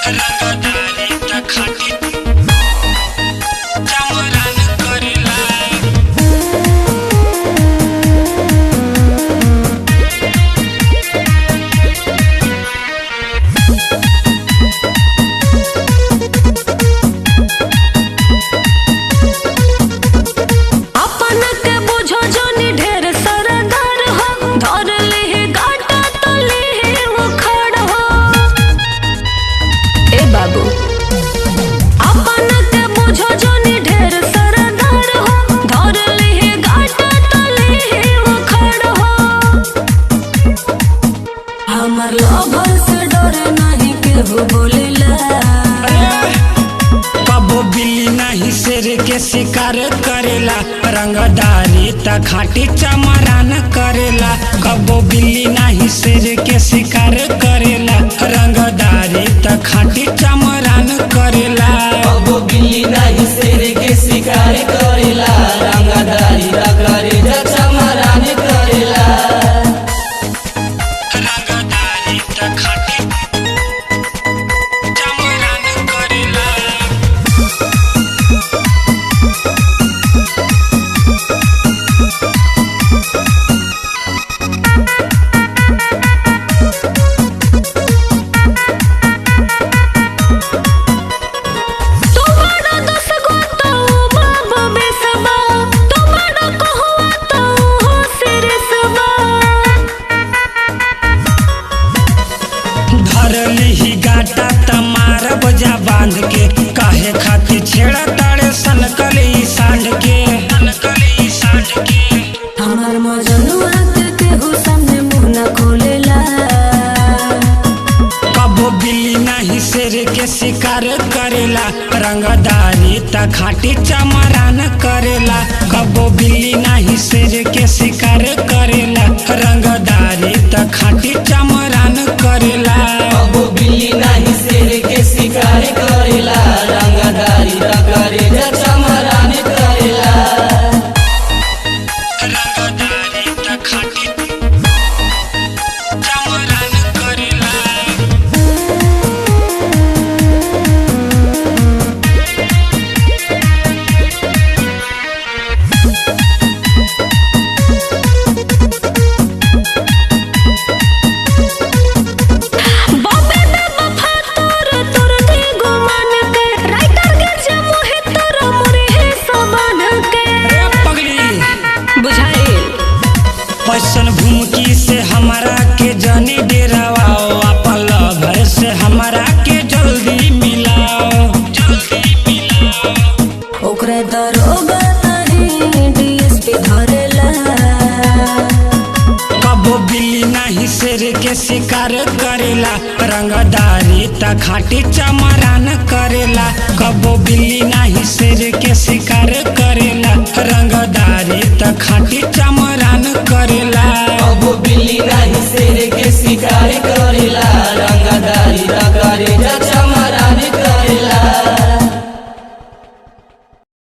रंगदारी त खाटी चमरान करेला। कबो बिल्ली नहीं शेर के शिकार करेला, रंगदारी त खाटी चमरान करेला। कबो बिल्ली नहीं शेर के शिकार करेला, रंगदारी त खाटी चमरान करेला। कबो बिल्ली नहीं शेर के शिकार करेला, रंगदारी त करे चमरान करेला। रंगदारी त खाटी गाटा तमार बजा बांध के, काहे खातिर छेड़ा ताड़े सनकली सांड के। हमार मजनुआ के हो सामने मुंह न खोलेला। कबो बिल्ली नहीं शेर के शिकार करेला, रंगदारी त खाटी चमरान करेला। कबो बिल्ली नहीं शेर के शिकार करेला, रंगदारी त खाटी चमरान करेला। कबो बिल्ली नहीं शेर के शिकार करेला, रंगदारी त करे चमरान करेला। रंगदारी त खाटी चमरान करेला। पैसन भूमकी से हमारा के जानी डेरावाओ, अपन लवर से हमारा के जल्दी मिलाओ। ओकरे दरोगा नहीं डीएसपी धरेला। कबो बिल्ली नहीं शेर के शिकार करेला, रंगदारी त खाटी चमरान करेला। कबो बिल्ली नहीं शेर के शिकार करेला, रंगदारी त खाटी चमरान करेला। कबो बिल्ली नहीं शेर के शिकार